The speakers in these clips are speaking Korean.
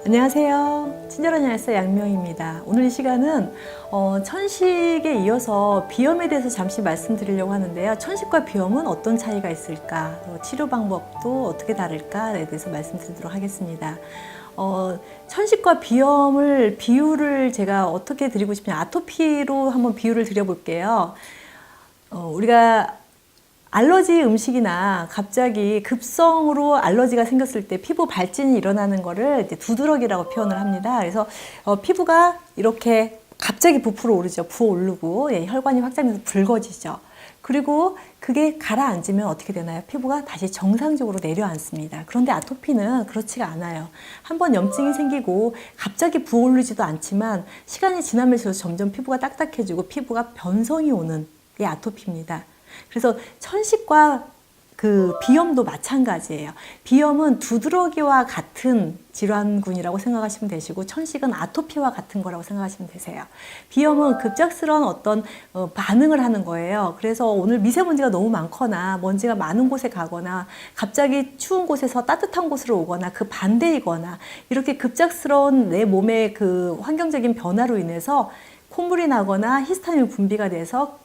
안녕하세요. 친절한 약사 양명입니다. 오늘 이 시간은 천식에 이어서 비염에 대해서 잠시 말씀드리려고 하는데요. 천식과 비염은 어떤 차이가 있을까? 치료 방법도 어떻게 다를까에 대해서 말씀드리도록 하겠습니다. 천식과 비염을 비유를 제가 어떻게 드리고 싶냐, 아토피로 한번 비유를 드려볼게요. 우리가 알러지 음식이나 갑자기 급성으로 알러지가 생겼을 때 피부 발진이 일어나는 거를 이제 두드러기라고 표현을 합니다. 그래서 피부가 이렇게 갑자기 부풀어 오르죠. 부어오르고 혈관이 확장돼서 붉어지죠. 그리고 그게 가라앉으면 어떻게 되나요? 피부가 다시 정상적으로 내려앉습니다. 그런데 아토피는 그렇지가 않아요. 한번 염증이 생기고 갑자기 부어오르지도 않지만 시간이 지나면서 점점 피부가 딱딱해지고 피부가 변성이 오는 게 아토피입니다. 그래서 천식과 그 비염도 마찬가지예요. 비염은 두드러기와 같은 질환군이라고 생각하시면 되시고, 천식은 아토피와 같은 거라고 생각하시면 되세요. 비염은 급작스러운 어떤 반응을 하는 거예요. 그래서 오늘 미세먼지가 너무 많거나 먼지가 많은 곳에 가거나 갑자기 추운 곳에서 따뜻한 곳으로 오거나 그 반대이거나 이렇게 급작스러운 내 몸의 그 환경적인 변화로 인해서 콧물이 나거나 히스타민 분비가 돼서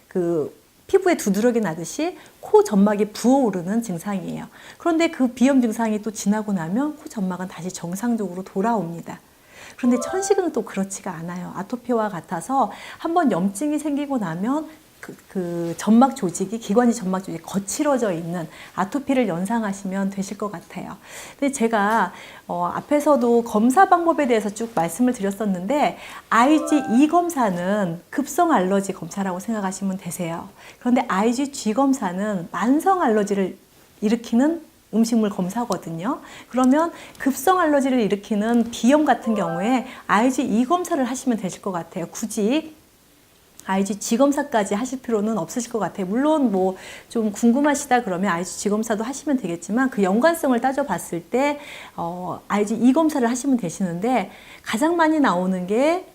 그 피부에 두드러기 나듯이 코 점막이 부어오르는 증상이에요. 그런데 그 비염 증상이 또 지나고 나면 코 점막은 다시 정상적으로 돌아옵니다. 그런데 천식은 또 그렇지가 않아요. 아토피와 같아서 한번 염증이 생기고 나면 그 점막 조직이, 기관지 점막 조직이 거칠어져 있는 아토피를 연상하시면 되실 것 같아요. 근데 제가 앞에서도 검사 방법에 대해서 쭉 말씀을 드렸었는데, IgE 검사는 급성 알러지 검사라고 생각하시면 되세요. 그런데 IgG 검사는 만성 알러지를 일으키는 음식물 검사거든요. 그러면 급성 알러지를 일으키는 비염 같은 경우에 IgE 검사를 하시면 되실 것 같아요. 굳이 IgG 검사까지 하실 필요는 없으실 것 같아요. 물론 뭐 좀 궁금하시다 그러면 IgG 검사도 하시면 되겠지만, 그 연관성을 따져봤을 때 IgE 검사를 하시면 되시는데, 가장 많이 나오는 게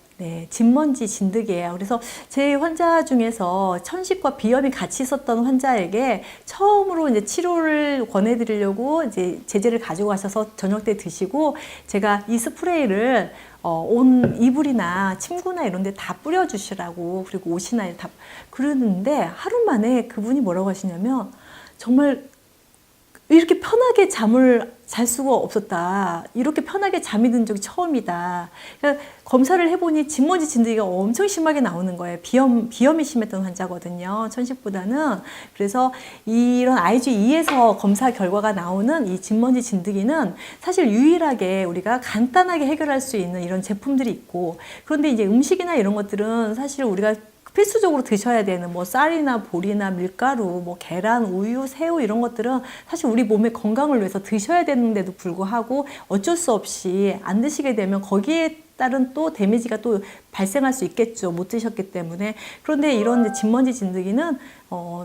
진먼지 진드기예요. 그래서 제 환자 중에서 천식과 비염이 같이 있었던 환자에게 처음으로 이제 치료를 권해드리려고 이제 제재를 가지고 가셔서 저녁 때 드시고, 제가 이 스프레이를 온 이불이나 침구나 이런 데 다 뿌려주시라고, 그리고 옷이나 다 그러는데, 하루 만에 그분이 뭐라고 하시냐면, 정말 이렇게 편하게 잠을 잘 수가 없었다. 이렇게 편하게 잠이 든 적이 처음이다. 그러니까 검사를 해보니 진먼지 진드기가 엄청 심하게 나오는 거예요. 비염이 심했던 환자거든요. 천식보다는. 그래서 이런 IgE에서 검사 결과가 나오는 이 진먼지 진드기는 사실 유일하게 우리가 간단하게 해결할 수 있는 이런 제품들이 있고, 그런데 이제 음식이나 이런 것들은 사실 우리가 필수적으로 드셔야 되는 뭐 쌀이나 보리나 밀가루, 뭐 계란, 우유, 새우 이런 것들은 사실 우리 몸의 건강을 위해서 드셔야 되는데도 불구하고 어쩔 수 없이 안 드시게 되면 거기에 따른 또 데미지가 또 발생할 수 있겠죠. 못 드셨기 때문에. 그런데 이런 진먼지 진드기는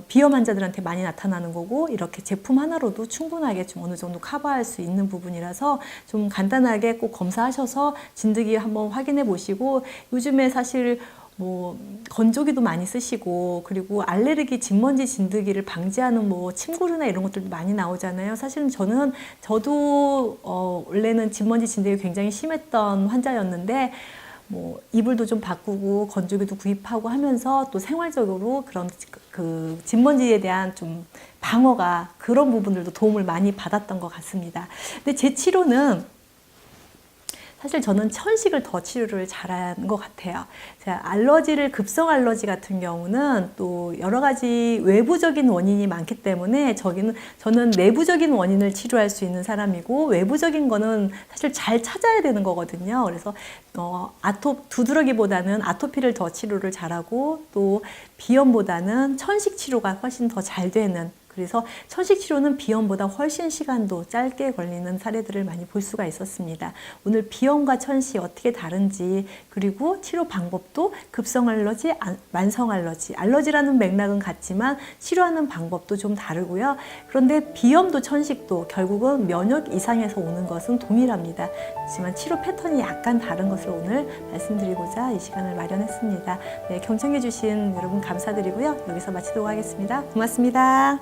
비염 환자들한테 많이 나타나는 거고, 이렇게 제품 하나로도 충분하게 좀 어느 정도 커버할 수 있는 부분이라서 좀 간단하게 꼭 검사하셔서 진드기 한번 확인해 보시고, 요즘에 사실 뭐 건조기도 많이 쓰시고, 그리고 알레르기 진먼지 진드기를 방지하는 뭐 침구류나 이런 것들도 많이 나오잖아요. 사실은 저도 원래는 진먼지 진드기가 굉장히 심했던 환자였는데, 뭐 이불도 좀 바꾸고 건조기도 구입하고 하면서 또 생활적으로 그런 그 진먼지에 대한 좀 방어가, 그런 부분들도 도움을 많이 받았던 것 같습니다. 근데 제 치료는 사실 저는 천식을 더 치료를 잘한 것 같아요. 자, 알러지를, 급성 알러지 같은 경우는 또 여러 가지 외부적인 원인이 많기 때문에 저는 내부적인 원인을 치료할 수 있는 사람이고, 외부적인 거는 사실 잘 찾아야 되는 거거든요. 그래서 두드러기보다는 아토피를 더 치료를 잘하고, 또 비염보다는 천식 치료가 훨씬 더 잘 되는, 그래서 천식 치료는 비염보다 훨씬 시간도 짧게 걸리는 사례들을 많이 볼 수가 있었습니다. 오늘 비염과 천식 어떻게 다른지, 그리고 치료 방법도 급성 알러지, 만성 알러지, 알러지라는 맥락은 같지만 치료하는 방법도 좀 다르고요. 그런데 비염도 천식도 결국은 면역 이상에서 오는 것은 동일합니다. 하지만 치료 패턴이 약간 다른 것을 오늘 말씀드리고자 이 시간을 마련했습니다. 네, 경청해 주신 여러분 감사드리고요. 여기서 마치도록 하겠습니다. 고맙습니다.